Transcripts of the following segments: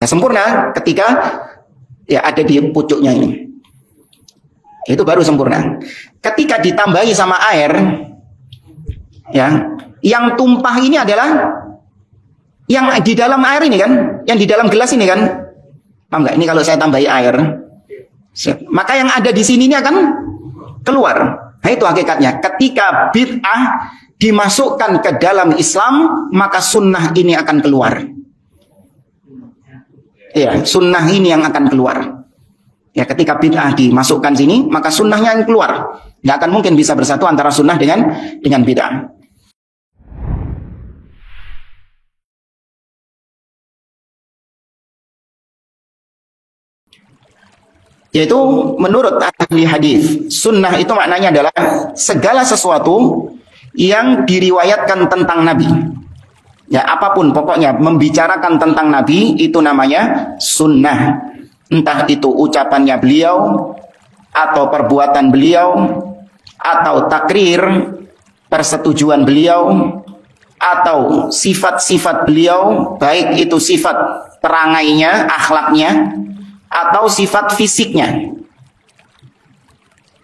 Sempurna ketika ya ada di pucuknya ini. Itu baru sempurna. Ketika ditambahi sama air, ya, yang tumpah ini adalah yang di dalam air ini kan, yang di dalam gelas ini kan. Paham nggak? Ini kalau saya tambahi air, maka yang ada di sini ini akan keluar. Nah, itu hakikatnya. Ketika bid'ah dimasukkan ke dalam Islam, maka sunnah ini akan keluar. Ya, sunnah ini yang akan keluar. Ya, ketika bid'ah dimasukkan sini, maka sunnahnya yang keluar. Nggak akan mungkin bisa bersatu antara sunnah dengan bid'ah. Yaitu menurut ahli hadis, sunnah itu maknanya adalah segala sesuatu yang diriwayatkan tentang Nabi. Ya, apapun pokoknya membicarakan tentang Nabi itu namanya sunnah. Entah itu ucapannya beliau, atau perbuatan beliau, atau takrir, persetujuan beliau, atau sifat-sifat beliau, baik itu sifat perangainya, akhlaknya, atau sifat fisiknya,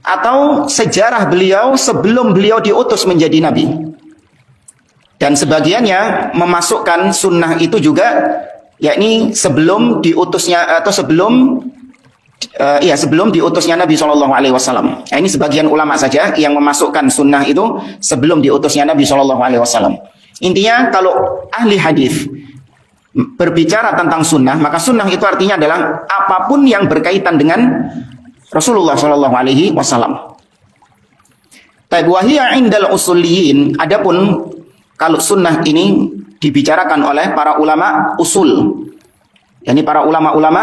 atau sejarah beliau sebelum beliau diutus menjadi nabi. Dan sebagiannya memasukkan sunnah itu juga, yakni sebelum diutusnya atau sebelum diutusnya Nabi Shallallahu Alaihi Wasallam. Nah, ini sebagian ulama saja yang memasukkan sunnah itu sebelum diutusnya Nabi Shallallahu Alaihi Wasallam. Intinya kalau ahli hadis berbicara tentang sunnah, maka sunnah itu artinya adalah apapun yang berkaitan dengan Rasulullah Shallallahu Alaihi Wasallam. Wahia indal usuliyin, adapun kalau sunnah ini dibicarakan oleh para ulama usul, yakni para ulama-ulama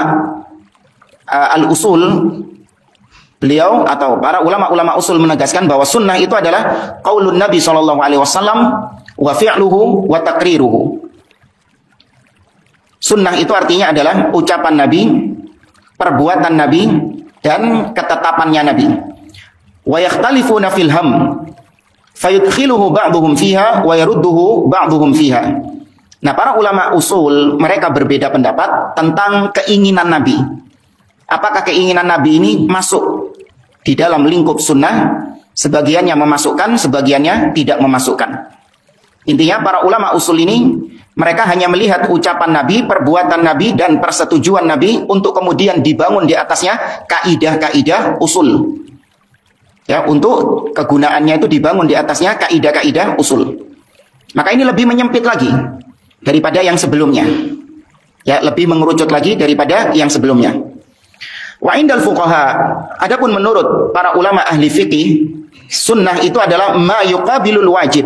al-usul, beliau atau para ulama-ulama usul menegaskan bahwa sunnah itu adalah qaulun Nabi Shallallahu Alaihi Wasallam wa fi'luhu wa taqriruhu. Sunnah itu artinya adalah ucapan Nabi, perbuatan Nabi, dan ketetapannya Nabi. Wa yakhtalifuna fil ham, fayudkhiluhu ba'duhum fiha wa yarudduhu ba'duhum fiha. Nah, para ulama usul mereka berbeda pendapat tentang keinginan Nabi. Apakah keinginan Nabi ini masuk di dalam lingkup sunnah? Sebagiannya memasukkan, sebagiannya tidak memasukkan. Intinya para ulama usul ini mereka hanya melihat ucapan Nabi, perbuatan Nabi, dan persetujuan Nabi untuk kemudian dibangun di atasnya kaidah-kaidah usul. Ya, untuk kegunaannya itu dibangun di atasnya kaidah-kaidah usul. Maka ini lebih menyempit lagi daripada yang sebelumnya. Ya, lebih mengerucut lagi daripada yang sebelumnya. Wa indal fuqaha, adapun menurut para ulama ahli fikih, sunnah itu adalah ma yuqabilul wajib.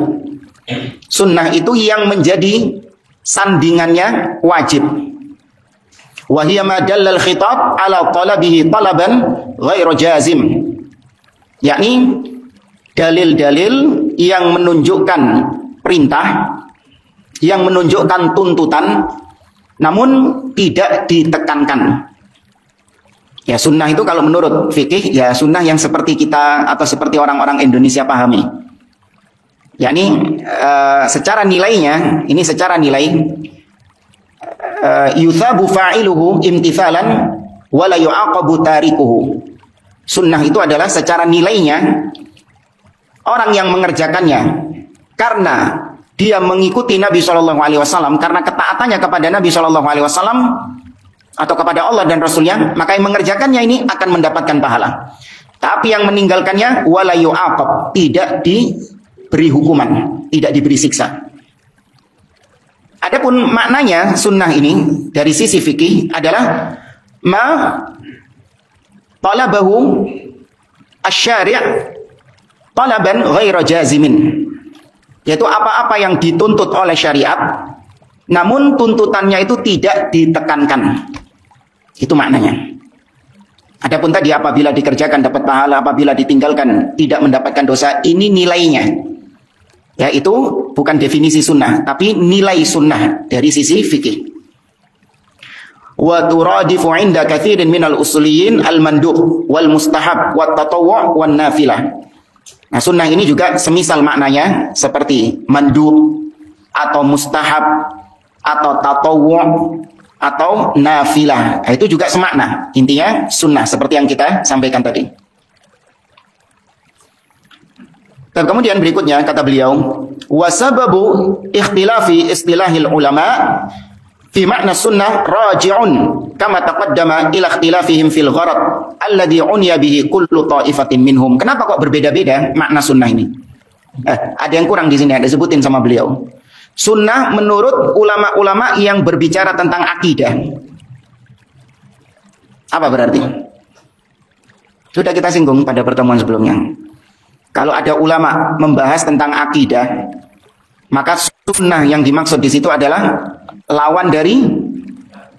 Sunnah itu yang menjadi sandingannya wajib. Wa hiya ma dallal khitab ala talabihi talaban ghairu jazim. Yakni dalil-dalil yang menunjukkan perintah, yang menunjukkan tuntutan, namun tidak ditekankan. Ya, sunnah itu kalau menurut fikih, ya sunnah yang seperti kita atau seperti orang-orang Indonesia pahami. Yakni secara nilainya, ini secara nilai yuthabu fa'iluhu imtithalan wa la yu'aqabu tarikuhu. Sunnah itu adalah secara nilainya orang yang mengerjakannya karena dia mengikuti Nabi Shallallahu Alaihi Wasallam, karena ketaatannya kepada Nabi Shallallahu Alaihi Wasallam atau kepada Allah dan Rasulnya, maka yang mengerjakannya ini akan mendapatkan pahala. Tapi yang meninggalkannya wala yu'aqab, tidak diberi hukuman, tidak diberi siksa. Adapun maknanya sunnah ini dari sisi fikih adalah ma talabahu asy-syari' talaban ghairu jazimin, yaitu apa-apa yang dituntut oleh syariat namun tuntutannya itu tidak ditekankan. Itu maknanya. Adapun tadi apabila dikerjakan dapat pahala, apabila ditinggalkan tidak mendapatkan dosa, ini nilainya. Ya, itu bukan definisi sunnah, tapi nilai sunnah dari sisi fikih. Wa turadifu 'inda katsirin minal usuliyyin al-mandub wal mustahab wat tatawwu' wan nafilah. Nah, sunnah ini juga semisal maknanya seperti mandub atau mustahab atau tatawwu' atau nafilah. Itu juga semakna. Intinya sunnah seperti yang kita sampaikan tadi. Dan kemudian berikutnya kata beliau, wasababu ikhtilafi istilahil ulama fi makna sunnah raji'un kama taqaddama ila ikhtilafihim fil gharad alladhi unya bihi kullu ta'ifatin minhum. Kenapa kok berbeda-beda makna sunnah ini? Ada yang kurang di sini, ada sebutin sama beliau. Sunnah menurut ulama-ulama yang berbicara tentang akidah. Apa berarti? Sudah kita singgung pada pertemuan sebelumnya. Kalau ada ulama membahas tentang akidah, maka sunnah yang dimaksud di situ adalah lawan dari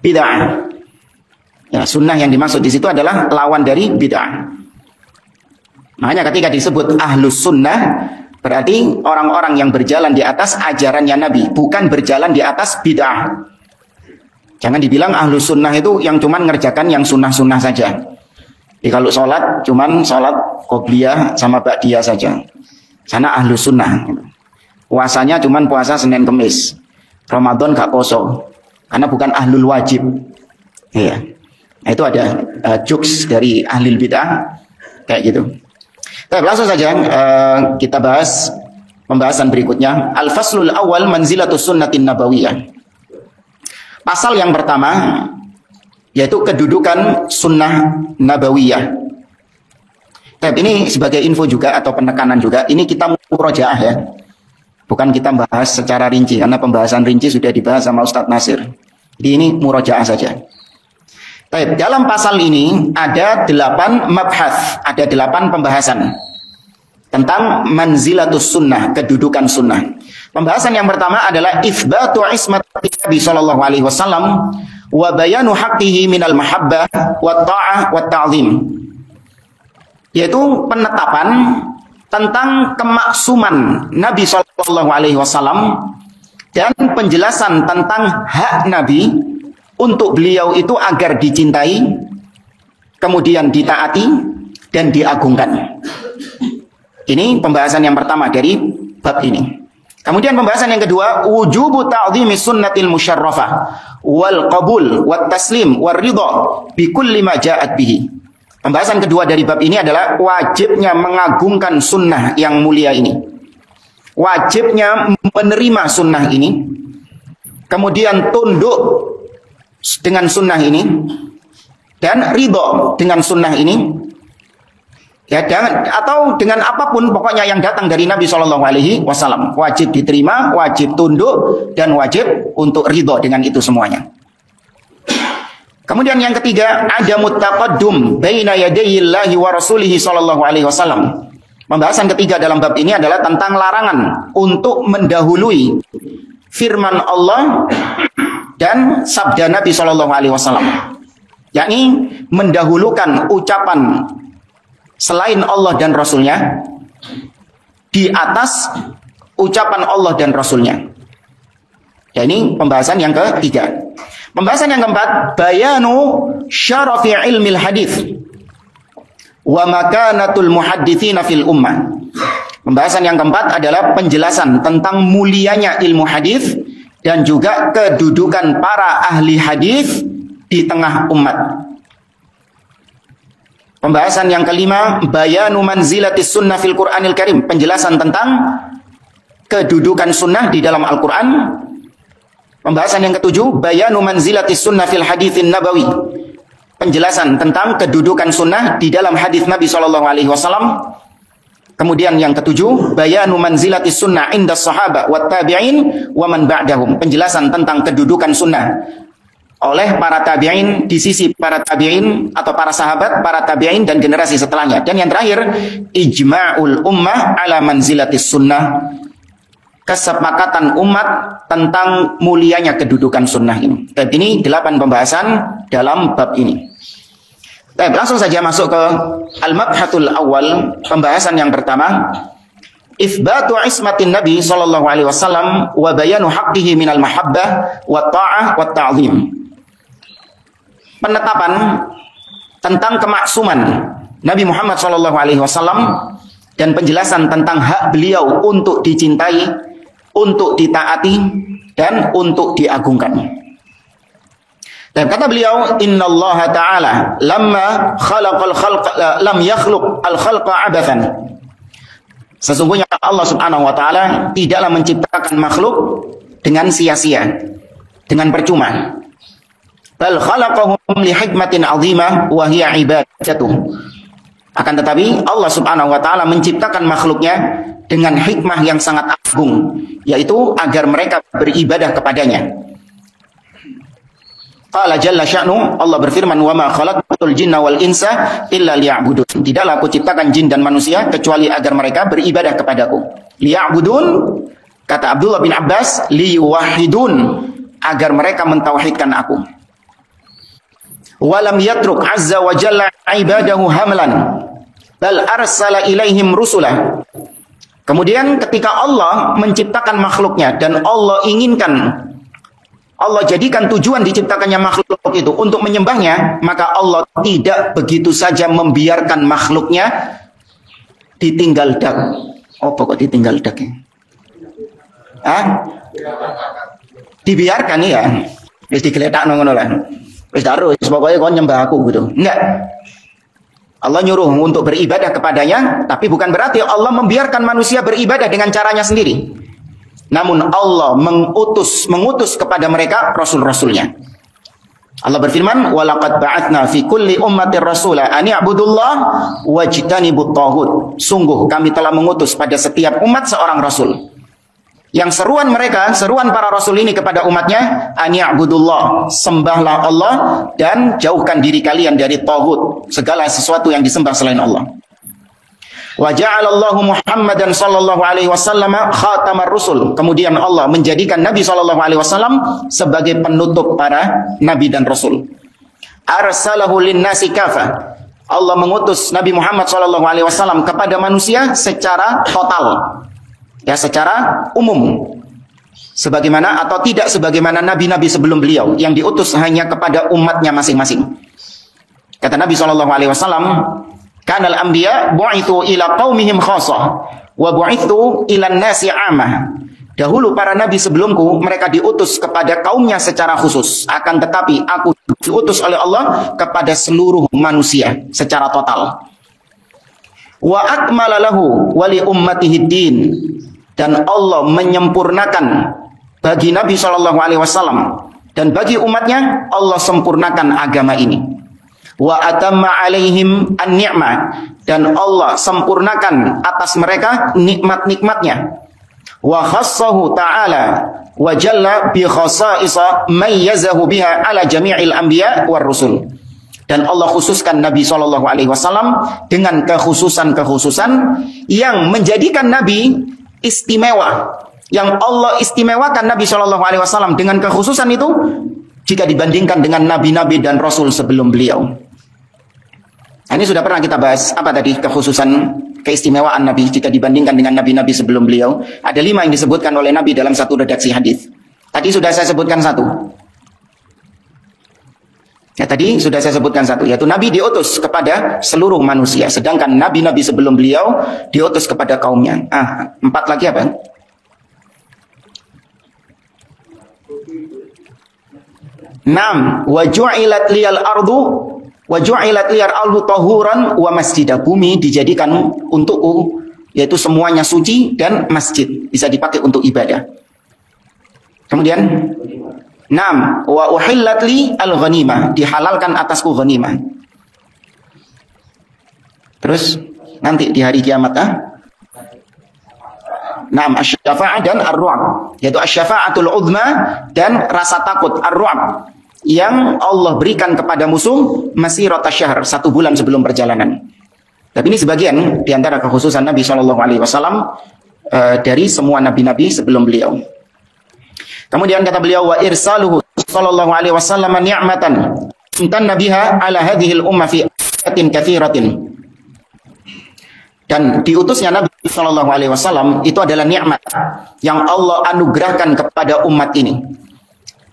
bid'ah. Ya, sunnah yang dimaksud di situ adalah lawan dari bid'ah. Makanya ketika disebut ahlus sunnah, berarti orang-orang yang berjalan di atas ajarannya Nabi, bukan berjalan di atas bid'ah. Jangan dibilang ahlus sunnah itu yang cuman ngerjakan yang sunnah-sunnah saja. Jadi kalau sholat, cuman sholat qobliyah sama ba'diyah saja. Sana ahlus sunnah. Puasanya cuman puasa Senin Kemis. Ramadan gak poso. Karena bukan ahlul wajib. Iya. Nah, itu ada jokes dari ahlul bid'ah. Kayak gitu. Tapi langsung saja kita bahas pembahasan berikutnya. Al-faslul awal manzilatus sunnatin nabawiyah. Pasal yang pertama yaitu kedudukan sunnah nabawiyah. Tapi ini sebagai info juga atau penekanan juga, ini kita murojaah ya. Bukan kita bahas secara rinci, karena pembahasan rinci sudah dibahas sama Ustadz Nasir. Jadi ini murojaah saja. Tapi dalam pasal ini ada 8 mabhath, ada 8 pembahasan tentang manzilatus sunnah, kedudukan sunnah. Pembahasan yang pertama adalah itsbatu ismati Nabi sallallahu alaihi wasallam wa bayanu haqqihi minal mahabbah wa ta'ah wa ta'zim. Yaitu penetapan tentang kemaksuman Nabi sallallahu alaihi wasallam dan penjelasan tentang hak Nabi untuk beliau itu agar dicintai, kemudian ditaati dan diagungkan. Ini pembahasan yang pertama dari bab ini. Kemudian pembahasan yang kedua, wujubu ta'zimi sunnatil musyarrafah wal qabul wat taslim war ridha bi kulli ma ja'at bihi. Pembahasan kedua dari bab ini adalah wajibnya mengagungkan sunnah yang mulia ini. Wajibnya menerima sunnah ini. Kemudian tunduk dengan sunnah ini dan ridha dengan sunnah ini. Ya, atau dengan apapun pokoknya yang datang dari Nabi Shallallahu Alaihi Wasallam, wajib diterima, wajib tunduk, dan wajib untuk ridho dengan itu semuanya. Kemudian yang ketiga, ada mutaqaddum baina yadayillahi wa rasulihi Shallallahu Alaihi Wasallam. Pembahasan ketiga dalam bab ini adalah tentang larangan untuk mendahului firman Allah dan sabda Nabi Shallallahu Alaihi Wasallam, yakni mendahulukan ucapan selain Allah dan Rasulnya di atas ucapan Allah dan Rasulnya. Ya, ini pembahasan yang ketiga. Pembahasan yang keempat, bayanu syarafi ilmil hadith wa makanatul muhadditsina fil ummah. Pembahasan yang keempat adalah penjelasan tentang mulianya ilmu hadis dan juga kedudukan para ahli hadis di tengah umat. Pembahasan yang kelima, bayanu manzilatis sunnah fil Qur'anil Karim, penjelasan tentang kedudukan sunnah di dalam Al-Qur'an. Pembahasan yang ketujuh, bayanu manzilatis sunnah fil haditsin nabawi, penjelasan tentang kedudukan sunnah di dalam hadis Nabi sallallahu alaihi wasallam. Kemudian yang ketujuh, bayanu manzilatis sunnah inda sahaba wat tabi'in wa man ba'dahum, penjelasan tentang kedudukan sunnah oleh para tabi'in, di sisi para tabi'in atau para sahabat, para tabi'in dan generasi setelahnya. Dan yang terakhir, ijma'ul ummah ala manzilatis sunnah, kesepakatan umat tentang mulianya kedudukan sunnah ini. Dan ini 8 pembahasan dalam bab ini. Baik, langsung saja masuk ke al-mabhatul awal, pembahasan yang pertama, itsbatu ismatin Nabi sallallahu alaihi wasallam wa bayanu haqqihi minal mahabbah wa ta'ah wa ta'zim. Penetapan tentang kemaksuman Nabi Muhammad SAW dan penjelasan tentang hak beliau untuk dicintai, untuk ditaati, dan untuk diagungkan. Dan kata beliau, innallaha ta'ala lamma khalaqal khalqa lam yakhluq al-khalqa abathan. Sesungguhnya Allah Subhanahu wa taala tidaklah menciptakan makhluk dengan sia-sia, dengan percuma. Bal khalaqahum li hikmatin 'azimah wa hiya ibadatuh. Akan tetapi Allah Subhanahu wa taala menciptakan makhluknya dengan hikmah yang sangat agung, yaitu agar mereka beribadah kepadanya. Qala jalla sya'nu, Allah berfirman, "Wa ma khalaqtul jinna wal insa illa liya'budun." Tidaklah aku ciptakan jin dan manusia kecuali agar mereka beribadah kepadaku. Liya'budun, kata Abdullah bin Abbas, liyuwahhidun, agar mereka mentauhidkan aku. Walam yatruk azza wa jalla ibadahu hamlan, bal arsala ilaihim rusulah. Kemudian ketika Allah menciptakan makhluknya dan Allah inginkan, Allah jadikan tujuan diciptakannya makhluk itu untuk menyembahnya, maka Allah tidak begitu saja membiarkan makhluknya ditinggal dak. Oh, pokok ditinggal dak ya? Dibiarkan ya. Wis digeletakno ngono lah. Wis terus pokoknya kau nyembah aku gitu. Enggak. Allah nyuruh untuk beribadah kepadanya, tapi bukan berarti Allah membiarkan manusia beribadah dengan caranya sendiri. Namun Allah mengutus kepada mereka rasul-rasulnya. Allah berfirman, "Walaqad ba'atsna fi kulli ummatin rasula an i'budullah wajtanibut taghut." Sungguh kami telah mengutus pada setiap umat seorang rasul. Yang seruan mereka, seruan para rasul ini kepada umatnya, an i'budullah, sembahlah Allah dan jauhkan diri kalian dari taghut, segala sesuatu yang disembah selain Allah. Wa ja'alallahu Muhammadan sallallahu alaihi wasallam khatamar rusul. Kemudian Allah menjadikan Nabi sallallahu alaihi wasallam sebagai penutup para nabi dan rasul. Arsalahu lin-nasi kafa. Allah mengutus Nabi Muhammad sallallahu alaihi wasallam kepada manusia secara total. Ya, secara umum. Sebagaimana atau tidak sebagaimana nabi-nabi sebelum beliau yang diutus hanya kepada umatnya masing-masing. Kata Nabi sallallahu alaihi wasallam, "Kanal anbiya bu'ithu ila qaumihim khassah wa bu'ithu ila an-nasi 'ammah." Dahulu para nabi sebelumku mereka diutus kepada kaumnya secara khusus, akan tetapi aku diutus oleh Allah kepada seluruh manusia secara total. Wa akmala lahu wa li ummatihi din, dan Allah menyempurnakan bagi Nabi sallallahu alaihi wasallam dan bagi umatnya Allah sempurnakan agama ini. Wa atamma alaihim an-ni'mah, dan Allah sempurnakan atas mereka nikmat-nikmatnya. Wa khassahu ta'ala wa jalla bi khasa'isa mayyazahu biha ala jami'il anbiya war rusul. Dan Allah khususkan Nabi sallallahu alaihi wasallam dengan kekhususan-kekhususan yang menjadikan Nabi istimewa. Yang Allah istimewakan Nabi sallallahu alaihi wasallam dengan kekhususan itu jika dibandingkan dengan nabi-nabi dan rasul sebelum beliau. Nah, ini sudah pernah kita bahas, apa tadi kekhususan, keistimewaan Nabi jika dibandingkan dengan nabi-nabi sebelum beliau. Ada 5 yang disebutkan oleh Nabi dalam satu redaksi hadis. Tadi sudah saya sebutkan satu. Ya, tadi sudah saya sebutkan satu, yaitu Nabi diutus kepada seluruh manusia, sedangkan nabi-nabi sebelum beliau diutus kepada kaumnya. 4 lagi apa? Naam, wa ju'ilat liyal ardu wa ju'ilat liyal ardu tahuran wa masjidah. Bumi dijadikan untukku, yaitu semuanya suci dan masjid, bisa dipakai untuk ibadah. Kemudian naam, wa uhillat li al-ghanimah, dihalalkan atasku ghanimah. Terus nanti di hari kiamat naam, asy-syafa'ah dan ar-ru'b, yaitu asy-syafa'atul 'uzma dan rasa takut ar-ru'b yang Allah berikan kepada musuh masirata syahr, 1 bulan sebelum perjalanan. Tapi ini sebagian di antara kekhususan Nabi sallallahu alaihi wasallam dari semua nabi-nabi sebelum beliau. Kemudian kata beliau, wa irsaluhu sallallahu alaihi wasallam ni'matan intanna biha ala hadhihi al-ummah fi ayatin katsiratin. Dan diutusnya Nabi sallallahu alaihi wasallam itu adalah nikmat yang Allah anugerahkan kepada umat ini.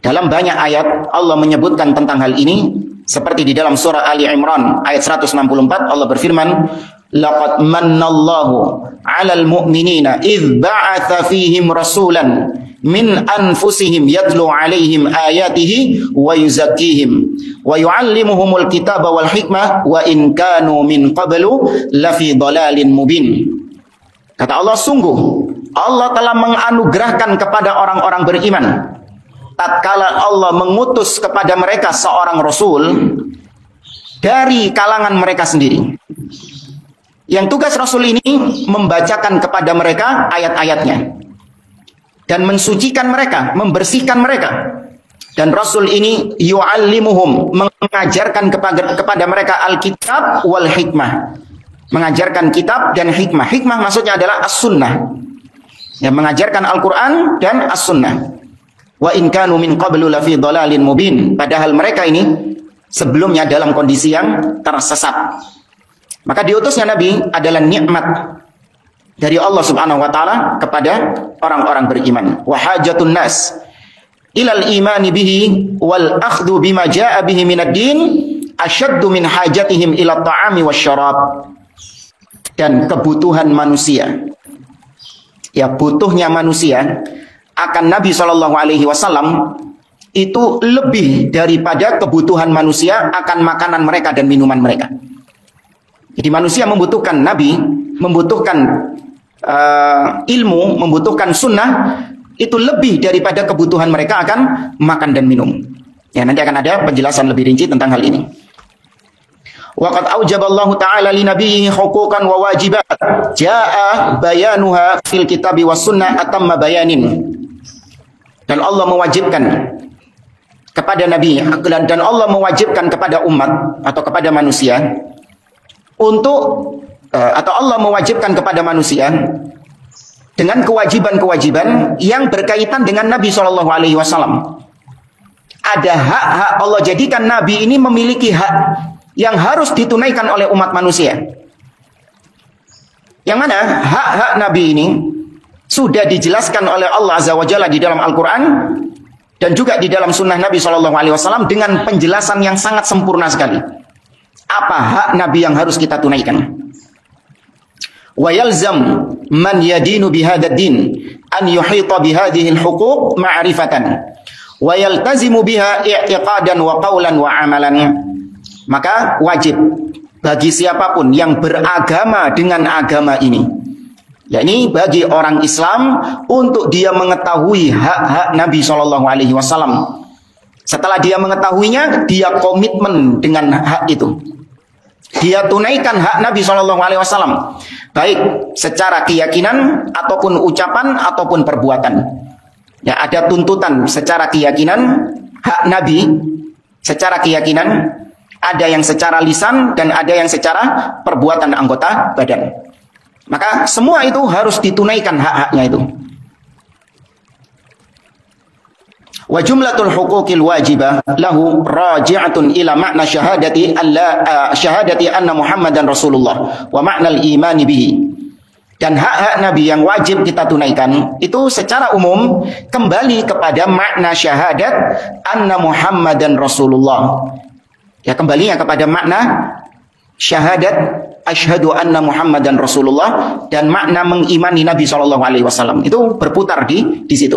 Dalam banyak ayat Allah menyebutkan tentang hal ini, seperti di dalam surah Ali Imran ayat 164 Allah berfirman, laqad mannallahu 'alal mu'minina idz ba'atsa fihim rasulan min anfusihim yatlu alaihim ayatihi wa yuzakkihim wa yuallimuhumul kitaba wal hikmah wa in kanu min qablu lafi dhalalin mubin. Kata Allah, sungguh Allah telah menganugerahkan kepada orang-orang beriman tatkala Allah mengutus kepada mereka seorang rasul dari kalangan mereka sendiri. Yang tugas rasul ini membacakan kepada mereka ayat-ayatnya dan mensucikan mereka, membersihkan mereka. Dan rasul ini yu'allimuhum, mengajarkan kepada mereka alkitab wal hikmah. Mengajarkan kitab dan hikmah. Hikmah maksudnya adalah as-sunnah. Yang mengajarkan Al-Quran dan as-sunnah. Wa in kanu min qablu lafi dhalalin mubin. Padahal mereka ini sebelumnya dalam kondisi yang tersesat. Maka diutusnya Nabi adalah nikmat dari Allah Subhanahu wa taala kepada orang-orang beriman. Wa hajatun nas ilal imani bihi wal akhdhu bima jaa bihi minad din asyaddu min hajatihim ila ta'ami wasyarab. Dan kebutuhan manusia, ya butuhnya manusia akan Nabi SAW itu lebih daripada kebutuhan manusia akan makanan mereka dan minuman mereka. Jadi manusia membutuhkan Nabi, membutuhkan ilmu, membutuhkan sunnah, itu lebih daripada kebutuhan mereka akan makan dan minum. Ya, nanti akan ada penjelasan lebih rinci tentang hal ini. Waqad aujaballahu ta'ala li nabiyhi huquqan wa wajibat jaa bayanuha fil kitabi was sunnah atamma bayanin. Dan Allah mewajibkan kepada Nabi dan Allah mewajibkan kepada umat atau kepada manusia atau Allah mewajibkan kepada manusia dengan kewajiban-kewajiban yang berkaitan dengan Nabi SAW. Ada hak-hak Allah jadikan Nabi ini memiliki hak yang harus ditunaikan oleh umat manusia. Yang mana hak-hak Nabi ini sudah dijelaskan oleh Allah Azza wa Jalla di dalam Al-Quran dan juga di dalam sunnah Nabi SAW dengan penjelasan yang sangat sempurna sekali. Apa hak Nabi yang harus kita tunaikan? Wa yalzam man yadinu bihadad din an yuhita bihadhihi al-huquq ma'rifatan wa yaltazimu biha i'tiqadan wa qawlan wa amalan. Maka wajib bagi siapapun yang beragama dengan agama ini, yakni bagi orang Islam, untuk dia mengetahui hak-hak Nabi SAW. Setelah dia mengetahuinya, dia komitmen dengan hak itu. Dia tunaikan hak Nabi SAW, baik secara keyakinan ataupun ucapan ataupun perbuatan. Ya, ada tuntutan secara keyakinan hak Nabi secara keyakinan, ada yang secara lisan dan ada yang secara perbuatan anggota badan. Maka semua itu harus ditunaikan hak-haknya itu. Wa jumlatul huquqil wajibah lahu raji'atun ila makna syahadati anna Muhammadan Rasulullah wa makna al-imani bihi. Dan hak-hak Nabi yang wajib kita tunaikan itu secara umum kembali kepada makna syahadat anna Muhammadan Rasulullah. Ya, kembalinya kepada makna syahadat asyhadu anna Muhammadan Rasulullah dan makna mengimani Nabi SAW. Itu berputar di situ.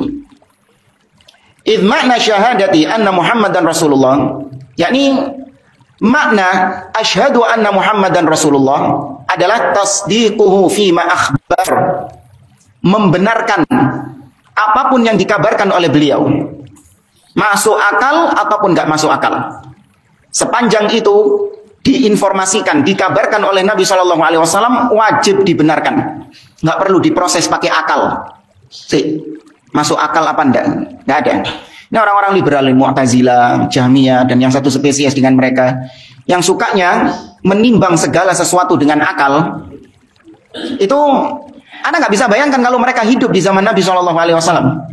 Idh makna syahadati anna Muhammadan Rasulullah, yakni makna asyhadu anna Muhammadan Rasulullah adalah tasdiquhu fima akhbar, membenarkan apapun yang dikabarkan oleh beliau, masuk akal ataupun enggak masuk akal. Sepanjang itu diinformasikan, dikabarkan oleh Nabi SAW, wajib dibenarkan. Nggak perlu diproses pakai akal. Masuk akal apa enggak? Nggak ada. Ini orang-orang liberal, Mu'tazilah, Jahmiyah, dan yang satu spesies dengan mereka, yang sukanya menimbang segala sesuatu dengan akal. Itu Anda nggak bisa bayangkan kalau mereka hidup di zaman Nabi SAW.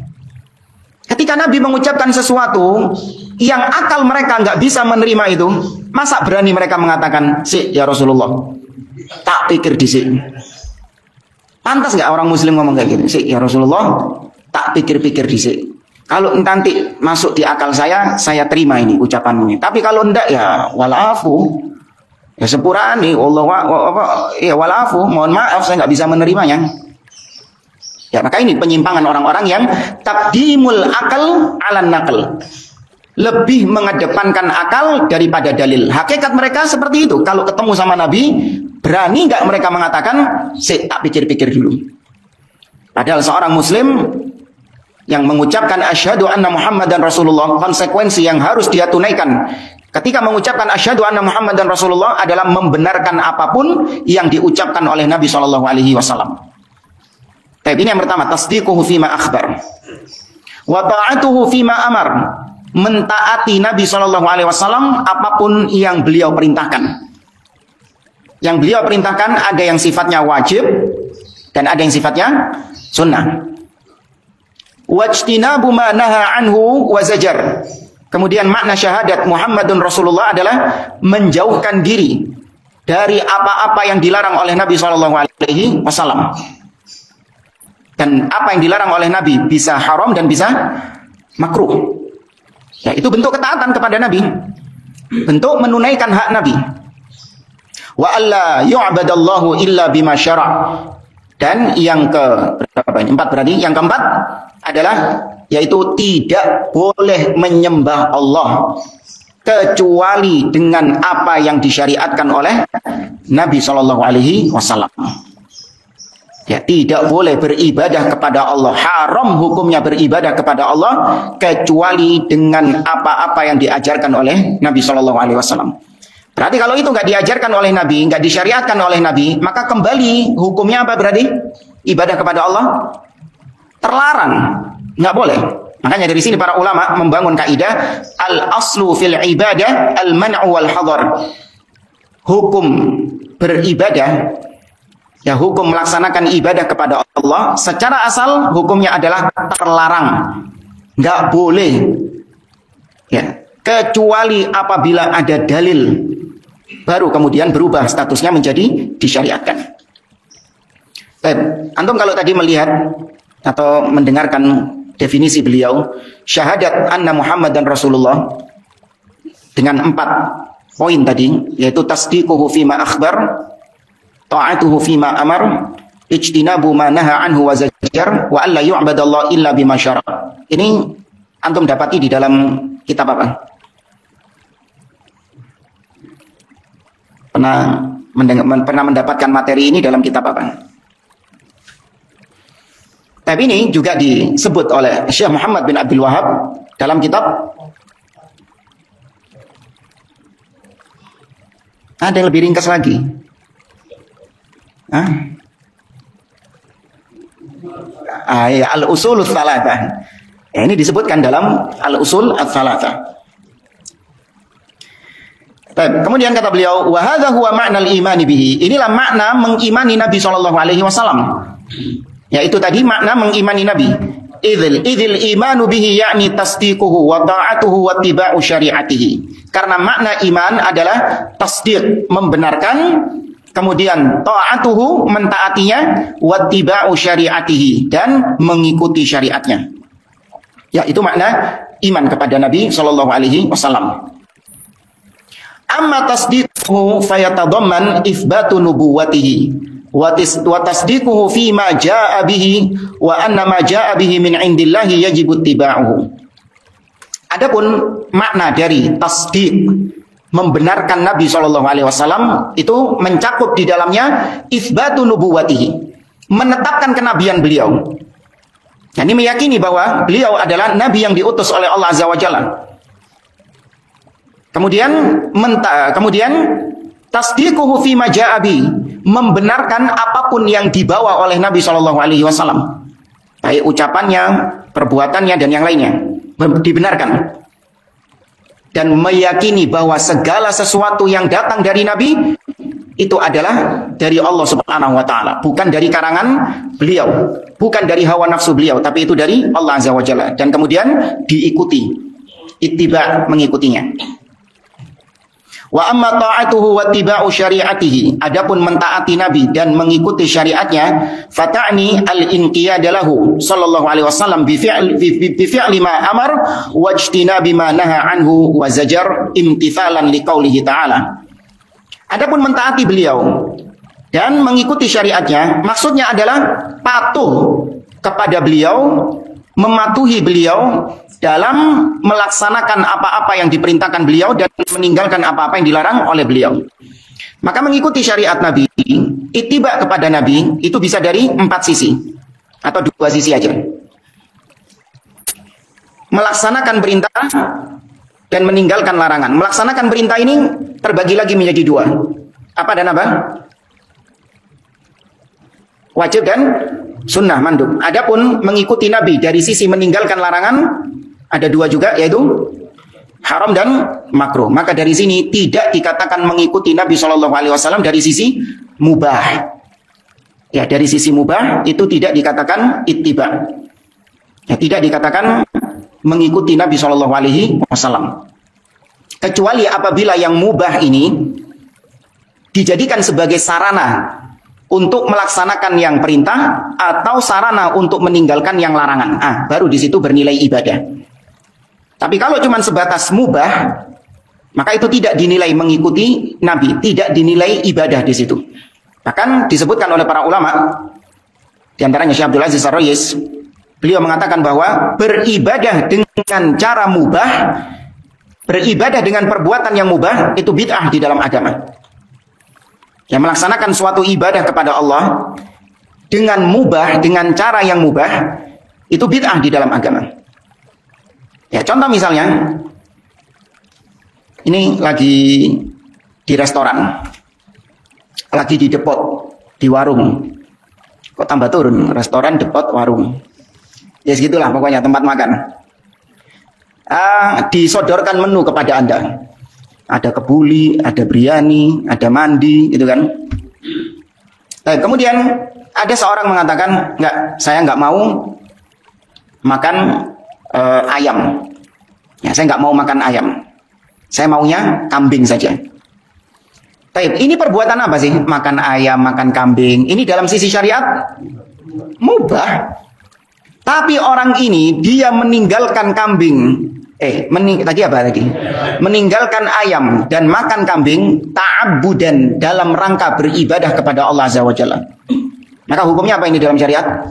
Ketika Nabi mengucapkan sesuatu yang akal mereka nggak bisa menerima itu, masa berani mereka mengatakan, "Si ya Rasulullah, tak pikir disik." Pantas nggak orang Muslim ngomong kayak gitu? "Si ya Rasulullah, tak pikir-pikir disik. Kalau nanti masuk di akal saya terima ini ucapanmu. Tapi kalau enggak ya walafu, ya sepurani, Allah ya walafu, mohon maaf saya nggak bisa menerimanya." Ya, maka ini penyimpangan orang-orang yang taqdimul akal ala naql. Lebih mengedepankan akal daripada dalil. Hakikat mereka seperti itu. Kalau ketemu sama Nabi, berani nggak mereka mengatakan, tak pikir-pikir dulu. Padahal seorang muslim yang mengucapkan asyhadu anna Muhammadan Rasulullah, konsekuensi yang harus dia tunaikan ketika mengucapkan asyhadu anna Muhammadan Rasulullah adalah membenarkan apapun yang diucapkan oleh Nabi SAW. Tapi ini yang pertama, tasdiquhu fima akhbar. Wa ta'atuhu fima amar. Mentaati Nabi SAW apapun yang beliau perintahkan. Yang beliau perintahkan ada yang sifatnya wajib dan ada yang sifatnya sunnah. Wajtinabu ma naha anhu wa zajar. Kemudian makna syahadat Muhammadun Rasulullah adalah menjauhkan diri dari apa-apa yang dilarang oleh Nabi SAW. Dan apa yang dilarang oleh Nabi bisa haram dan bisa makruh. Ya, itu bentuk ketaatan kepada Nabi. Bentuk menunaikan hak Nabi. Wa alla yu'badallahu illa bima syara'. Dan yang keempat berarti yang keempat adalah yaitu tidak boleh menyembah Allah kecuali dengan apa yang disyariatkan oleh Nabi SAW. Ya, tidak boleh beribadah kepada Allah. Haram hukumnya beribadah kepada Allah kecuali dengan apa-apa yang diajarkan oleh Nabi SAW. Berarti kalau itu nggak diajarkan oleh Nabi, nggak disyariatkan oleh Nabi, maka kembali hukumnya apa berarti? Ibadah kepada Allah terlarang, nggak boleh. Makanya dari sini para ulama membangun kaidah al-aslu fil ibadah al-man'u wal hadar. Hukum beribadah, ya hukum melaksanakan ibadah kepada Allah secara asal hukumnya adalah terlarang, nggak boleh, ya kecuali apabila ada dalil baru kemudian berubah statusnya menjadi disyariatkan. Antum kalau tadi melihat atau mendengarkan definisi beliau syahadat anna Muhammadan Rasulullah dengan 4 poin tadi, yaitu tasdiquhu fima akhbar, ta'atuhu fima amar, ijtinabu ma naha anhu wa zajar, wa alla yu'badallahu illa bima syara'. Ini antum dapati di dalam kitab apa? Pernah mendapatkan materi ini dalam kitab apa? Tapi ini juga disebut oleh Syekh Muhammad bin Abdul Wahab dalam kitab. Ada yang lebih ringkas lagi. Ya, Al-Usul Ats-Tsalatsah. Ya, ini disebutkan dalam Al-Usul Ats-Tsalatsah. Kemudian kata beliau, wa hadza huwa ma'nal imani bihi. Inilah makna mengimani Nabi SAW. Yaitu tadi makna mengimani Nabi. Idzil imanu bihi yakni tasdiquhu wa ta'atuhu wa ittiba'u syari'atihi. Karena makna iman adalah tasdiq, membenarkan, kemudian ta'atuhu, mentaatinya, wa ittiba'u syari'atihi, dan mengikuti syariatnya. Ya, itu makna iman kepada Nabi SAW. Amma tasdiquhu fayatadamman itsbatu nubuwwatihi wa tasdiquhu fi ma jaa'a bihi wa anna ma jaa'a bihi min indillahi yajibu ittiba'uhu. Adapun makna dari tasdiq, membenarkan Nabi SAW, itu mencakup di dalamnya itsbatu nubuwwatihi, menetapkan kenabian beliau. Ini meyakini bahwa beliau adalah nabi yang diutus oleh Allah Azza wa Jalla. Kemudian tasdiquhu fi ma jaa'a bi, membenarkan apapun yang dibawa oleh Nabi SAW, baik ucapannya, perbuatannya, dan yang lainnya dibenarkan. Dan meyakini bahwa segala sesuatu yang datang dari Nabi itu adalah dari Allah Subhanahu wa taala, bukan dari karangan beliau, bukan dari hawa nafsu beliau, tapi itu dari Allah Azza wa Jalla. Dan kemudian diikuti, ittiba, mengikutinya. Wa amma ta'atuhu wa ittiba'u syari'atihi, adapun mentaati Nabi dan mengikuti syariatnya, fata'ni al-inqiyad lahu sallallahu alaihi wasallam bi fi'li ma amar wa ijtinabi ma naha anhu wa zajar imtithalan liqaulihi ta'ala. Adapun mentaati beliau dan mengikuti syariatnya, maksudnya adalah patuh kepada beliau, mematuhi beliau dalam melaksanakan apa-apa yang diperintahkan beliau dan meninggalkan apa-apa yang dilarang oleh beliau. Maka mengikuti syariat Nabi, ittiba kepada Nabi itu bisa dari 4 sisi atau 2 sisi aja. Melaksanakan perintah dan meninggalkan larangan. Melaksanakan perintah ini terbagi lagi menjadi 2. Apa dan apa? Wajib dan sunnah, mandub. Adapun mengikuti Nabi dari sisi meninggalkan larangan ada 2 juga, yaitu haram dan makruh. Maka dari sini tidak dikatakan mengikuti Nabi SAW dari sisi mubah. Ya, dari sisi mubah itu tidak dikatakan ittiba. Ya, tidak dikatakan mengikuti Nabi SAW. Kecuali apabila yang mubah ini dijadikan sebagai sarana untuk melaksanakan yang perintah atau sarana untuk meninggalkan yang larangan. Baru di situ bernilai ibadah. Tapi kalau cuma sebatas mubah, maka itu tidak dinilai mengikuti Nabi, tidak dinilai ibadah di situ. Bahkan disebutkan oleh para ulama, di antaranya Syekh Abdul Aziz Ar-Rayis, beliau mengatakan bahwa beribadah dengan cara mubah, beribadah dengan perbuatan yang mubah, itu bid'ah di dalam agama. Yang melaksanakan suatu ibadah kepada Allah dengan mubah, dengan cara yang mubah, itu bid'ah di dalam agama. Ya, contoh misalnya, ini lagi di restoran, lagi di depot, di warung. Kok tambah turun? Restoran, depot, warung. Ya segitulah pokoknya tempat makan. Disodorkan menu kepada Anda. Ada kebuli, ada biryani, ada mandi, gitu kan. Kemudian ada seorang mengatakan, enggak, saya enggak mau makan ayam. Ya, saya enggak mau makan ayam. Saya maunya kambing saja. Ini perbuatan apa sih? Makan ayam, makan kambing. Ini dalam sisi syariat mubah. Tapi orang ini dia meninggalkan kambing. Tadi apa tadi? Meninggalkan ayam dan makan kambing ta'abbudan dalam rangka beribadah kepada Allah Azza wa Jalla. Maka hukumnya apa ini dalam syariat?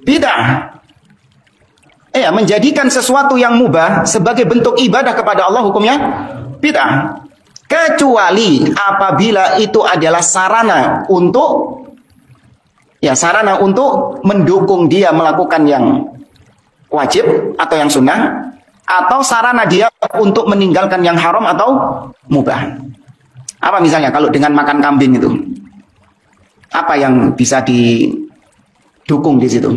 Bid'ah. Menjadikan sesuatu yang mubah sebagai bentuk ibadah kepada Allah hukumnya bid'ah. Kecuali apabila itu adalah sarana untuk mendukung dia melakukan yang wajib atau yang sunnah, atau sarana dia untuk meninggalkan yang haram atau mubah. Apa misalnya kalau dengan makan kambing itu? Apa yang bisa didukung di situ?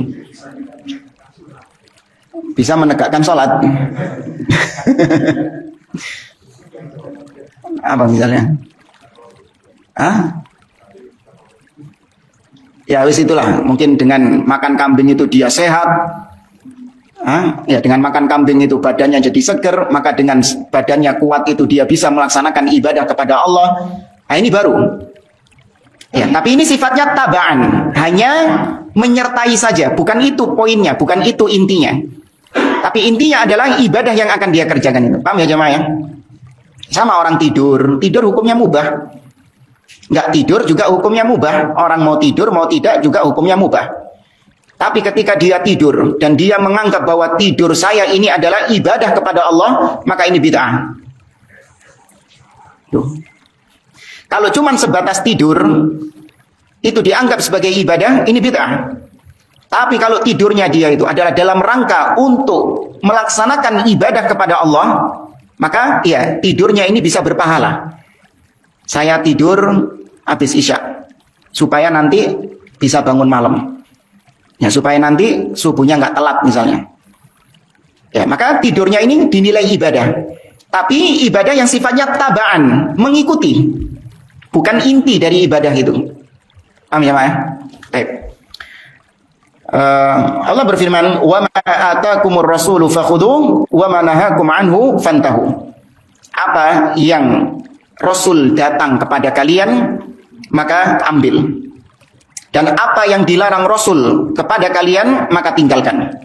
Bisa menegakkan sholat. Apa misalnya? Ya wis itulah. Mungkin dengan makan kambing itu dia sehat. Dengan makan kambing itu badannya jadi seger, maka dengan badannya kuat itu dia bisa melaksanakan ibadah kepada Allah. Ini baru. Ya, tapi ini sifatnya tabaan, hanya menyertai saja, bukan itu poinnya, bukan itu intinya. Tapi intinya adalah ibadah yang akan dia kerjakan itu. Paham ya jemaah ya? Sama orang tidur hukumnya mubah. Nggak tidur juga hukumnya mubah. Orang mau tidur mau tidak juga hukumnya mubah. Tapi ketika dia tidur dan dia menganggap bahwa tidur saya ini adalah ibadah kepada Allah, maka ini bid'ah. Kalau cuma sebatas tidur itu dianggap sebagai ibadah, ini bid'ah. Tapi kalau tidurnya dia itu adalah dalam rangka untuk melaksanakan ibadah kepada Allah, maka ya tidurnya ini bisa berpahala. Saya tidur habis isya supaya nanti bisa bangun malam. Ya, supaya nanti subuhnya nggak telat misalnya. Ya, maka tidurnya ini dinilai ibadah. Tapi ibadah yang sifatnya tabaan, mengikuti. Bukan inti dari ibadah itu. Paham ya, Pak? Baik. Allah berfirman, "Wa ma atakumur rasulu fakhudhu wa ma nahakum anhu fantahu." Apa yang Rasul datang kepada kalian, maka ambil. Dan apa yang dilarang Rasul kepada kalian, maka tinggalkan.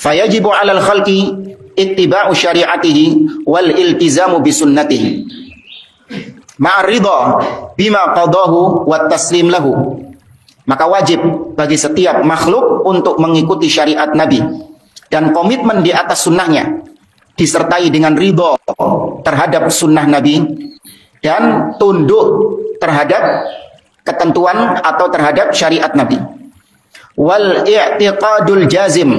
Fayajibu 'alal khalqi ittiba'u syari'atihi wal iltizamu bi sunnatihi. Ma'ridha bima qadahu wat taslim lahu. Maka wajib bagi setiap makhluk untuk mengikuti syariat Nabi dan komitmen di atas sunnahnya, disertai dengan ridho terhadap sunnah Nabi dan tunduk terhadap ketentuan atau terhadap syariat Nabi. Wal i'tiqadul jazim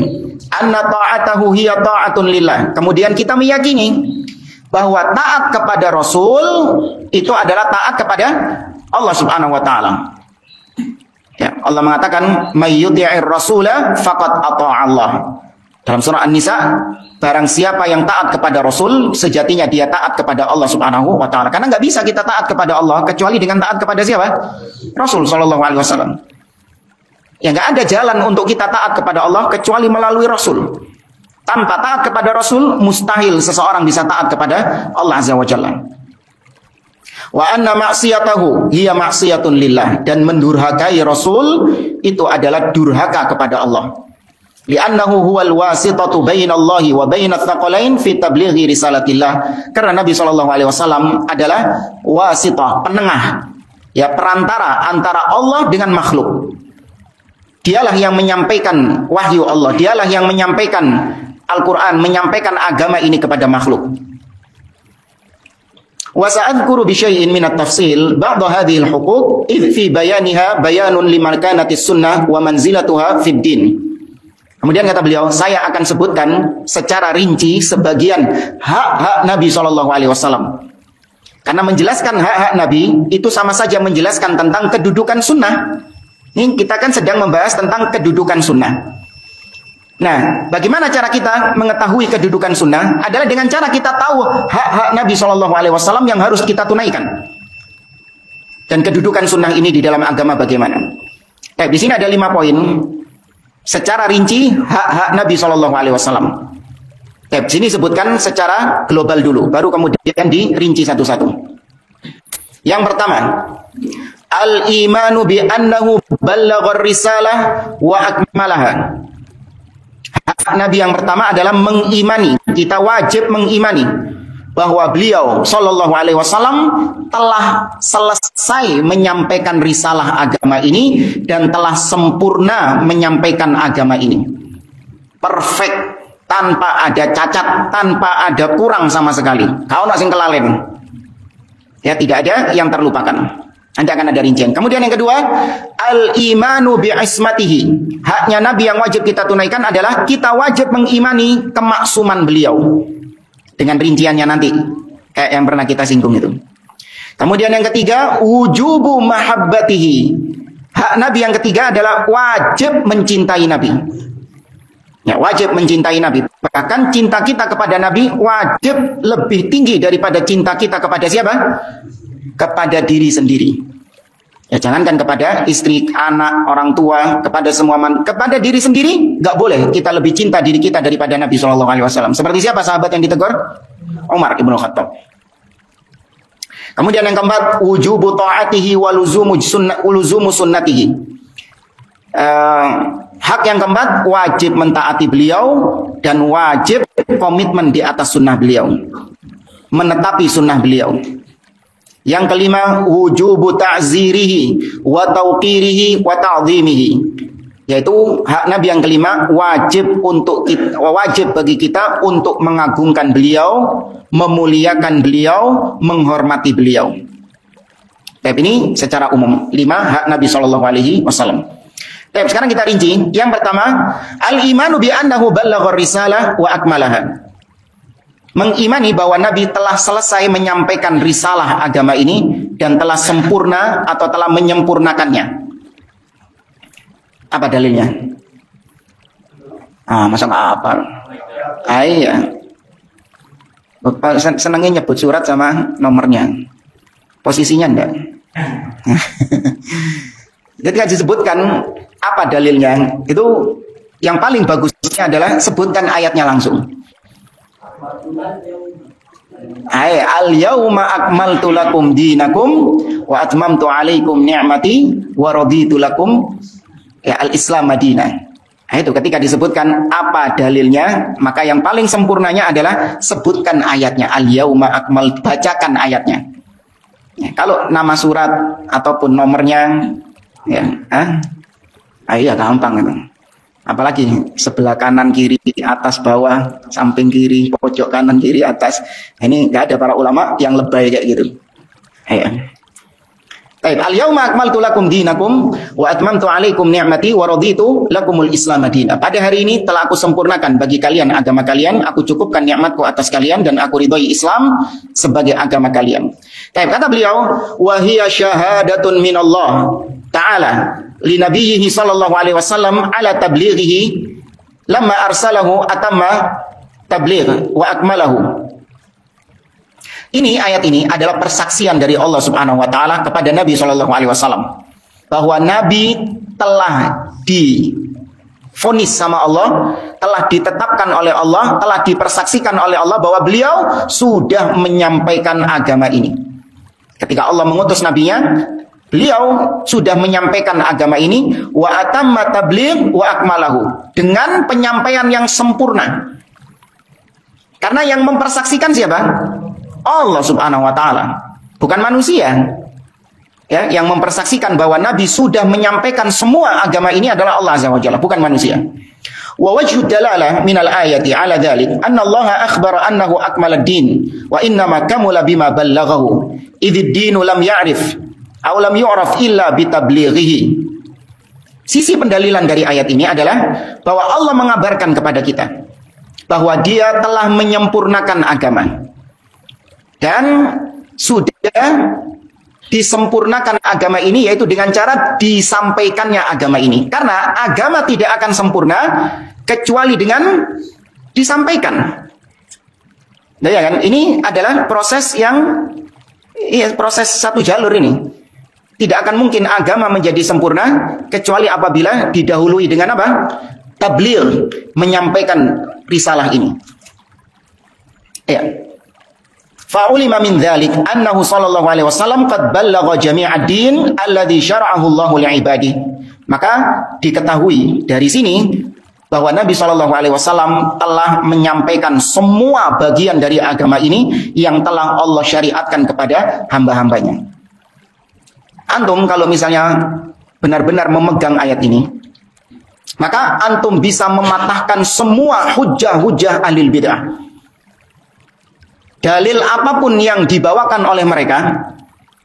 anna ta'atahu hiya ta'atun lillah. Kemudian kita meyakini bahwa taat kepada Rasul itu adalah taat kepada Allah Subhanahu wa taala. Ya, Allah mengatakan may yuti'ir rasula faqad ata'a Allah. Dalam surah An-Nisa, barang siapa yang taat kepada Rasul, sejatinya dia taat kepada Allah Subhanahu wa taala. Karena nggak bisa kita taat kepada Allah kecuali dengan taat kepada siapa? Rasul sallallahu alaihi wasallam. Ya, nggak ada jalan untuk kita taat kepada Allah kecuali melalui Rasul. Tanpa taat kepada Rasul, mustahil seseorang bisa taat kepada Allah Azza wa Jalla. Wa anna ma'siyatahu hiya ma'siyatun lillah. Dan mendurhakai Rasul itu adalah durhaka kepada Allah. Li'annahu huwal wasitatu bainallahi wa bainats tsaqalain fi tablighi risalatillah. Karena Nabi SAW adalah wasitah, penengah, ya, perantara antara Allah dengan makhluk. Dialah yang menyampaikan wahyu Allah, dialah yang menyampaikan Al-Quran, menyampaikan agama ini kepada makhluk. Wa sa'adhkuru bi syai'in min at-tafsil ba'd hadhihi al-huquq idh fi bayaniha bayanun limakanati sunnah wa manzilatuha fid din. Kemudian kata beliau, saya akan sebutkan secara rinci sebagian hak-hak Nabi SAW. Karena menjelaskan hak-hak Nabi itu sama saja menjelaskan tentang kedudukan sunnah. Ini kita kan sedang membahas tentang kedudukan sunnah. Nah, bagaimana cara kita mengetahui kedudukan sunnah? Adalah dengan cara kita tahu hak-hak Nabi SAW yang harus kita tunaikan. Dan kedudukan sunnah ini di dalam agama bagaimana? Di sini ada 5 poin. Secara rinci hak-hak Nabi SAW. Di sini sebutkan secara global dulu, baru kemudian dirinci satu-satu. Yang pertama, al-imanu bi annahu ballaghar risalah wa akmalaha. Hak Nabi yang pertama adalah mengimani. Kita wajib mengimani bahwa beliau sallallahu alaihi wasallam telah selesai menyampaikan risalah agama ini dan telah sempurna menyampaikan agama ini. Perfect, tanpa ada cacat, tanpa ada kurang sama sekali. Kau nak sing kelalen. Ya, tidak ada yang terlupakan. Nanti akan ada rincian. Kemudian yang kedua, al-imanu bi'ismatihi. Haknya Nabi yang wajib kita tunaikan adalah kita wajib mengimani kemaksuman beliau. Dengan rinciannya nanti, kayak yang pernah kita singgung itu. Kemudian yang ketiga, wujubu mahabbatihi. Hak Nabi yang ketiga adalah wajib mencintai Nabi. Ya, wajib mencintai Nabi. Bahkan cinta kita kepada Nabi wajib lebih tinggi daripada cinta kita kepada siapa? Kepada diri sendiri. Ya, jangankan kepada istri, anak, orang tua, kepada semua kepada diri sendiri nggak boleh kita lebih cinta diri kita daripada Nabi SAW. Seperti siapa sahabat yang ditegur? Umar ibn Khattab. Kemudian yang keempat, wujubu ta'atihi wa luzumu sunnatihi. Hak yang keempat, wajib mentaati beliau dan wajib komitmen di atas sunnah beliau, menetapi sunnah beliau. Yang kelima, wujubu ta'zirihi wa tauqirihi wa ta'zimihi. Yaitu hak Nabi yang kelima, wajib bagi kita untuk mengagungkan beliau, memuliakan beliau, menghormati beliau. Tapi ini secara umum 5 hak Nabi SAW. Sekarang kita rinci. Yang pertama, al-imanu bi annahu ballaghar risalah wa akmalaha. Mengimani bahwa Nabi telah selesai menyampaikan risalah agama ini dan telah sempurna atau telah menyempurnakannya. Apa dalilnya? Masa nggak apa? Iya. Senangnya nyebut surat sama nomornya. Posisinya enggak. Jadi kan disebutkan apa dalilnya? Itu yang paling bagusnya adalah sebutkan ayatnya langsung. Al-yauma akmaltu lakum dinakum wa atmamtu alaikum ni'mati wa raditu lakum al-islam madinah. Itu ketika disebutkan apa dalilnya, maka yang paling sempurnanya adalah sebutkan ayatnya. Al-yauma akmaltu, bacakan ayatnya. Kalau nama surat ataupun nomornya Iya gampang itu. Apalagi sebelah kanan kiri atas bawah samping kiri pojok kanan kiri atas. Ini nggak ada para ulama yang lebay kayak gitu. Iya. Baik, al-yauma akmaltu lakum dinakum wa atmamtu 'alaikum ni'mati wa raditu lakumul Islam madina. Pada hari ini telah aku sempurnakan bagi kalian agama kalian, aku cukupkan nikmatku atas kalian dan aku ridhoi Islam sebagai agama kalian. Baik, kata beliau, wa hiya syahadatun minallah ta'ala li nabiyhi sallallahu alaihi wasallam ala tablighihi lamma arsalahu atamma tabligh wa akmalahu. Ini ayat ini adalah persaksian dari Allah Subhanahu wa taala kepada Nabi sallallahu alaihi wasallam bahwa Nabi telah divonis sama Allah, telah ditetapkan oleh Allah, telah dipersaksikan oleh Allah bahwa beliau sudah menyampaikan agama ini. Ketika Allah mengutus nabinya, beliau sudah menyampaikan agama ini wa atamma tabligh wa akmalahu, dengan penyampaian yang sempurna. Karena yang mempersaksikan siapa? Allah Subhanahu wa taala, bukan manusia. Ya, yang mempersaksikan bahwa Nabi sudah menyampaikan semua agama ini adalah Allah Azza wa Jalla, bukan manusia. Wa wajhu dalalah minal ayati ala dzalik anna Allah akhbara annahu akmala ad-din wa innama kamula bima ballaghahu idzid dinu lam ya'rif aw lam yu'raf illa bitablighihi. Sisi pendalilan dari ayat ini adalah bahwa Allah mengabarkan kepada kita bahwa Dia telah menyempurnakan agama. Dan sudah disempurnakan agama ini, yaitu dengan cara disampaikannya agama ini. Karena agama tidak akan sempurna kecuali dengan disampaikan. Nah, ya kan? Ini adalah proses yang proses satu jalur ini. Tidak akan mungkin agama menjadi sempurna kecuali apabila didahului dengan apa? Tabligh, menyampaikan risalah ini. Ya. Fa'ulima min dzalik annahu sallallahu alaihi wasallam qad ballagha jami'ad din alladhi syara'ahu Allahu li'ibadihi. Maka diketahui dari sini bahwa Nabi sallallahu alaihi wasallam telah menyampaikan semua bagian dari agama ini yang telah Allah syariatkan kepada hamba-hambanya. Antum kalau misalnya benar-benar memegang ayat ini, maka antum bisa mematahkan semua hujah-hujah ahlul bid'ah. Dalil apapun yang dibawakan oleh mereka,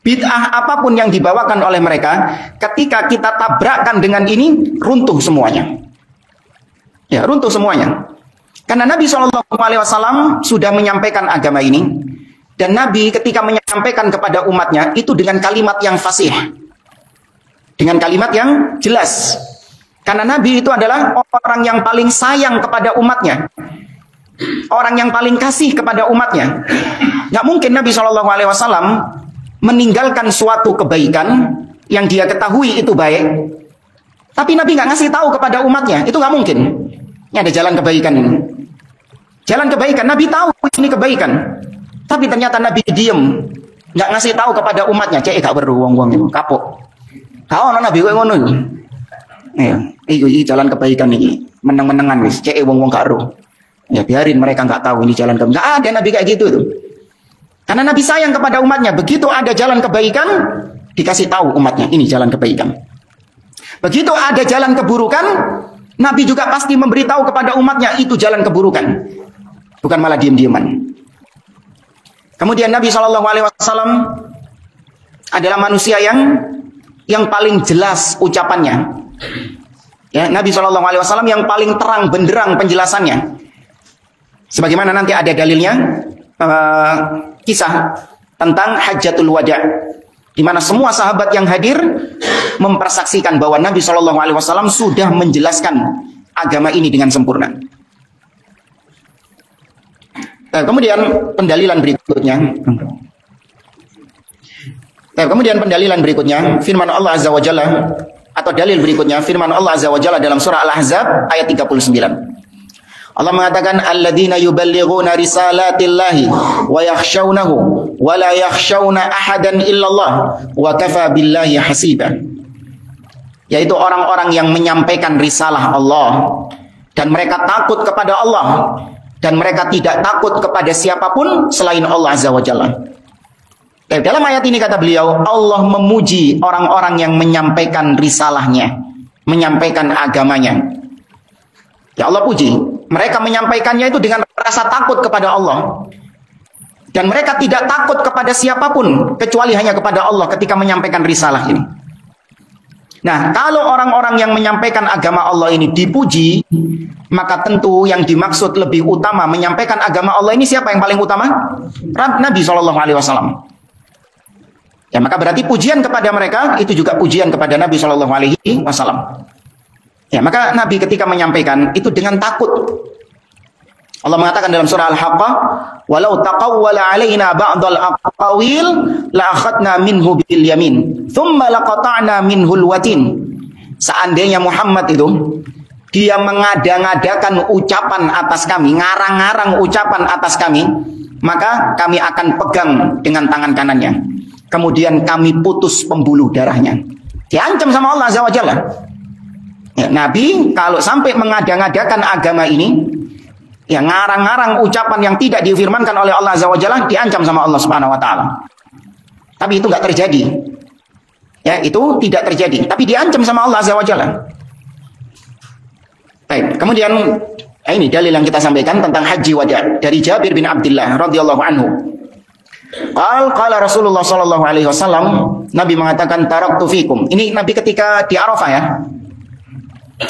bid'ah apapun yang dibawakan oleh mereka, ketika kita tabrakkan dengan ini, runtuh semuanya. Ya, runtuh semuanya. Karena Nabi SAW sudah menyampaikan agama ini, dan Nabi ketika menyampaikan kepada umatnya, itu dengan kalimat yang fasih, dengan kalimat yang jelas. Karena Nabi itu adalah orang yang paling sayang kepada umatnya, orang yang paling kasih kepada umatnya. Nggak mungkin Nabi SAW meninggalkan suatu kebaikan yang dia ketahui itu baik, tapi Nabi nggak ngasih tahu kepada umatnya. Itu nggak mungkin. Ini ada jalan kebaikan ini. Jalan kebaikan, Nabi tahu ini kebaikan, tapi ternyata Nabi diem, nggak ngasih tahu kepada umatnya. Cek gak perlu wong-wong itu kapok. Kau Nabi gue ngono. Ini jalan kebaikan ini. Meneng-menengan wis. Cek wong-wong gak ero. Ya biarin mereka nggak tahu ini jalan kebaikan. Nggak ada Nabi kayak gitu tuh. Karena Nabi sayang kepada umatnya. Begitu ada jalan kebaikan, dikasih tahu umatnya ini jalan kebaikan. Begitu ada jalan keburukan, Nabi juga pasti memberitahu kepada umatnya itu jalan keburukan. Bukan malah diem-dieman. Kemudian Nabi SAW adalah manusia yang paling jelas ucapannya. Ya, Nabi SAW yang paling terang benderang penjelasannya. Sebagaimana nanti ada dalilnya, kisah tentang Hajjatul Wada, di mana semua sahabat yang hadir mempersaksikan bahwa Nabi SAW sudah menjelaskan agama ini dengan sempurna. Kemudian pendalilan berikutnya, firman Allah Azza wa Jalla, atau dalil berikutnya, firman Allah Azza wa Jalla dalam surah Al-Ahzab ayat 39. Allah mengatakan alladzina yuballighuna risalatillahi wa yakhshawnahu wa la yakhshawna ahadan illallah wa kafa billahi hasiba. Yaitu orang-orang yang menyampaikan risalah Allah dan mereka takut kepada Allah dan mereka tidak takut kepada siapapun selain Allah Azza wa Jalla. Dalam ayat ini kata beliau, Allah memuji orang-orang yang menyampaikan risalahnya, menyampaikan agamanya. Ya Allah puji, mereka menyampaikannya itu dengan rasa takut kepada Allah. Dan mereka tidak takut kepada siapapun kecuali hanya kepada Allah ketika menyampaikan risalah ini. Nah, kalau orang-orang yang menyampaikan agama Allah ini dipuji, maka tentu yang dimaksud lebih utama menyampaikan agama Allah ini siapa yang paling utama? Nabi SAW. Ya, maka berarti pujian kepada mereka itu juga pujian kepada Nabi SAW. Ya, maka Nabi ketika menyampaikan itu dengan takut. Allah mengatakan dalam surah Al-Haqqah, "Walau taqawwala 'alaina ba'dal aqawil la akhadna minhu bil yamin, tsumma laqata'na minhul watin." Seandainya Muhammad itu dia mengada-ngadakan ucapan atas kami, ngarang-ngarang ucapan atas kami, maka kami akan pegang dengan tangan kanannya. Kemudian kami putus pembuluh darahnya. Diancam sama Allah Azza wa Jalla. Ya, Nabi kalau sampai mengada-ngadakan agama ini, ya ngarang-ngarang ucapan yang tidak difirmankan oleh Allah Azza wa Jalla, diancam sama Allah Subhanahu wa taala. Tapi itu enggak terjadi. Ya, itu tidak terjadi, tapi diancam sama Allah Azza wa Jalla. Baik, kemudian ini dalil yang kita sampaikan tentang haji wada dari Jabir bin Abdullah radhiyallahu anhu. Qala Rasulullah sallallahu alaihi wasallam, Nabi mengatakan taraktu fikum. Ini Nabi ketika di Arafah ya.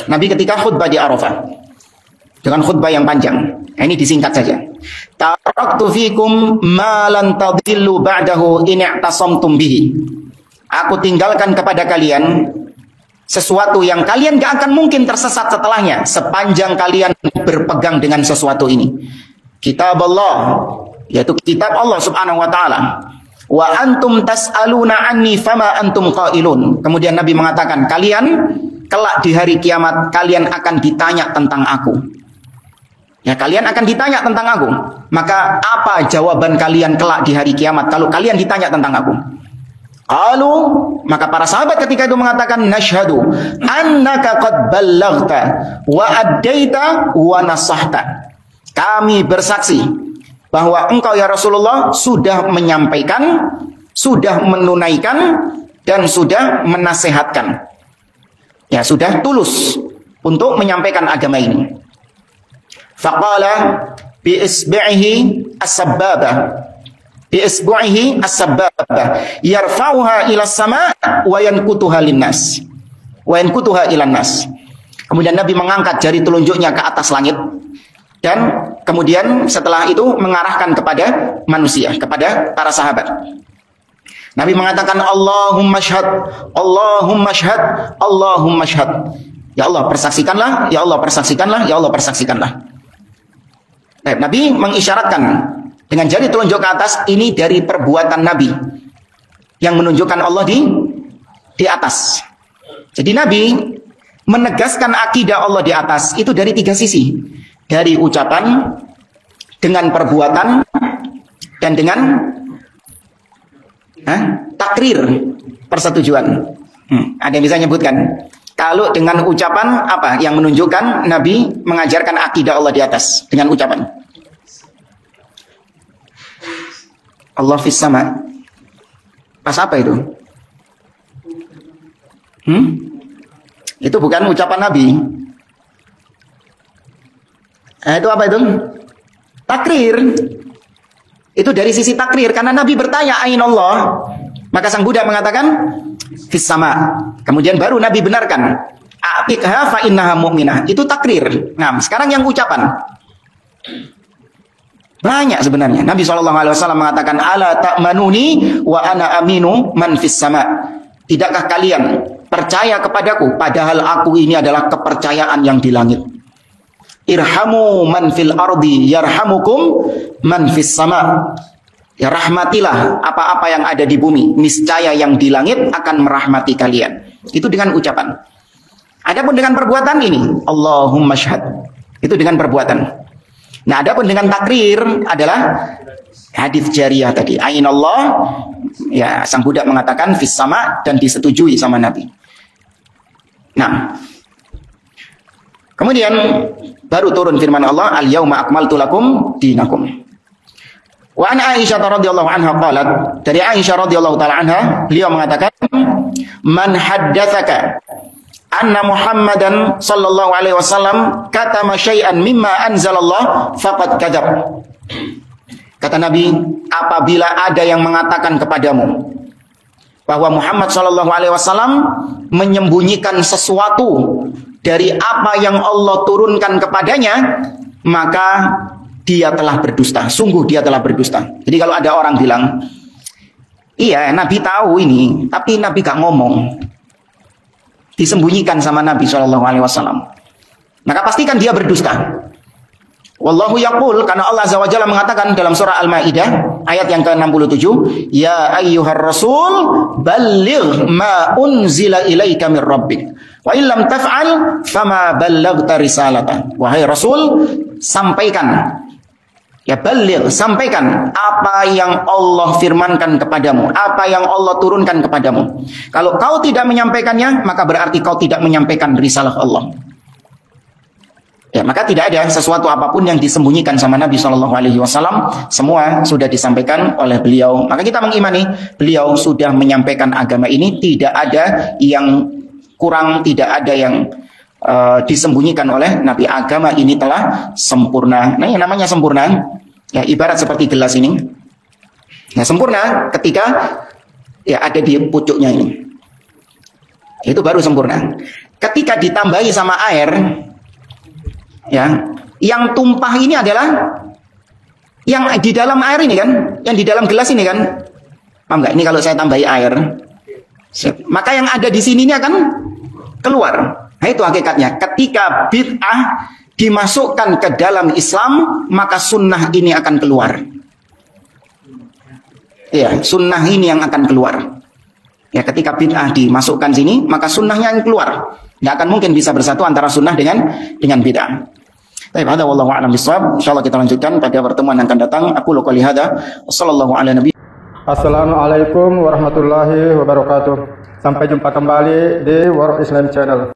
Nabi ketika khutbah di Arafah. Dengan khutbah yang panjang. Ini disingkat saja. Taraktu fikum ma lan tadillu ba'dahu in i'tasamtum bihi. Aku tinggalkan kepada kalian sesuatu yang kalian gak akan mungkin tersesat setelahnya sepanjang kalian berpegang dengan sesuatu ini. Kitab Allah, yaitu kitab Allah Subhanahu wa taala. Wa antum tas'aluna anni fama antum qailun. Kemudian Nabi mengatakan, kalian kelak di hari kiamat kalian akan ditanya tentang aku. Ya, kalian akan ditanya tentang aku. Maka apa jawaban kalian kelak di hari kiamat kalau kalian ditanya tentang aku? Qalu, maka para sahabat ketika itu mengatakan, nashhadu annaka qad ballaghta wa addaita wa nasahta. Kami bersaksi bahwa engkau ya Rasulullah sudah menyampaikan, sudah menunaikan, dan sudah menasehatkan. Ya, sudah tulus untuk menyampaikan agama ini. Faqala bi isbi'ihi as-sabbabah. Bi isbu'ihi as-sabbabah yarfa'uha ila as-sama' wa yankutuha lin-nas. Wa yankutuha ilan nas. Kemudian Nabi mengangkat jari telunjuknya ke atas langit. Dan kemudian setelah itu mengarahkan kepada manusia, kepada para sahabat. Nabi mengatakan, Allahumma syhad, Allahumma syhad, Allahumma syhad. Ya Allah persaksikanlah, ya Allah persaksikanlah, ya Allah persaksikanlah. Baik, Nabi mengisyaratkan dengan jari telunjuk ke atas, ini dari perbuatan Nabi yang menunjukkan Allah di atas. Jadi Nabi menegaskan akidah Allah di atas itu dari tiga sisi. Dari ucapan, dengan perbuatan, dan dengan takrir, persetujuan. Ada yang bisa nyebutkan? Kalau dengan ucapan apa yang menunjukkan Nabi mengajarkan akidah Allah di atas dengan ucapan? Allah fis sama. Pas apa itu? Itu bukan ucapan Nabi. Itu apa itu? Takrir. Itu dari sisi takrir karena Nabi bertanya ain Allah. Maka sang Buddha mengatakan fis sama. Kemudian baru Nabi benarkan. A'tiqha fa innaha mu'minah. Itu takrir. Nah, sekarang yang ucapan. Banyak sebenarnya. Nabi SAW mengatakan, ala ta'manuni wa ana aminu man fis sama. Tidakkah kalian percaya kepadaku padahal aku ini adalah kepercayaan yang di langit. Irhamu man fil ardi yarhamukum man fis sama. Ya rahmatilah apa-apa yang ada di bumi, niscaya yang di langit akan merahmati kalian. Itu dengan ucapan. Adapun dengan perbuatan ini, Allahumma syhad. Itu dengan perbuatan. Nah, adapun dengan takrir adalah hadits jariyah tadi. Ain Allah, ya sang Buddha mengatakan fis sama dan disetujui sama Nabi. Nah, kemudian baru turun firman Allah, al-yauma akmaltu lakum dinakum. Wa an Aisyah radhiyallahu anha qalat, dari Aisyah radhiyallahu taala anha, beliau mengatakan, man haddatsaka anna Muhammadan sallallahu alaihi wasallam katama syai'an mimma anzalallah faqad kadzab. Kata Nabi, apabila ada yang mengatakan kepadamu bahwa Muhammad sallallahu alaihi wasallam menyembunyikan sesuatu dari apa yang Allah turunkan kepadanya, maka dia telah berdusta. Sungguh dia telah berdusta. Jadi kalau ada orang bilang, iya Nabi tahu ini, tapi Nabi gak ngomong, disembunyikan sama Nabi SAW, maka pastikan dia berdusta. Wallahu yaqul, karena Allah Azza wa Jalla mengatakan dalam surah Al-Maidah ayat yang ke-67, ya ayyuhar rasul balligh ma unzila ilaika mir rabbik wa illam taf'al fama ballaghta risalata. Wahai rasul, sampaikan, ya baligh, sampaikan apa yang Allah firmankan kepadamu, apa yang Allah turunkan kepadamu. Kalau kau tidak menyampaikannya, maka berarti kau tidak menyampaikan risalah Allah. Ya, maka tidak ada sesuatu apapun yang disembunyikan sama Nabi SAW. Semua sudah disampaikan oleh beliau. Maka kita mengimani beliau sudah menyampaikan agama ini, tidak ada yang kurang, tidak ada yang disembunyikan oleh Nabi. Agama ini telah sempurna. Nah, yang namanya sempurna, ya ibarat seperti gelas ini. Nah, sempurna ketika ya ada di pucuknya ini. Itu baru sempurna. Ketika ditambahi sama air, ya, yang tumpah ini adalah yang di dalam air ini kan, yang di dalam gelas ini kan. Paham nggak? Ini kalau saya tambahi air, maka yang ada di sini ini akan keluar. Nah, itu hakikatnya. Ketika bid'ah dimasukkan ke dalam Islam, maka sunnah ini akan keluar. Ya, sunnah ini yang akan keluar. Ya, ketika bid'ah dimasukkan sini, maka sunnahnya yang keluar. Nggak akan mungkin bisa bersatu antara sunnah dengan bid'ah. Baik, hada wallahu a'lam bishawab. Insyaallah kita lanjutkan pada pertemuan yang akan datang. Aku qouli hada. Wassallallahu ala nabi. Assalamualaikum warahmatullahi wabarakatuh. Sampai jumpa kembali di World Islam Channel.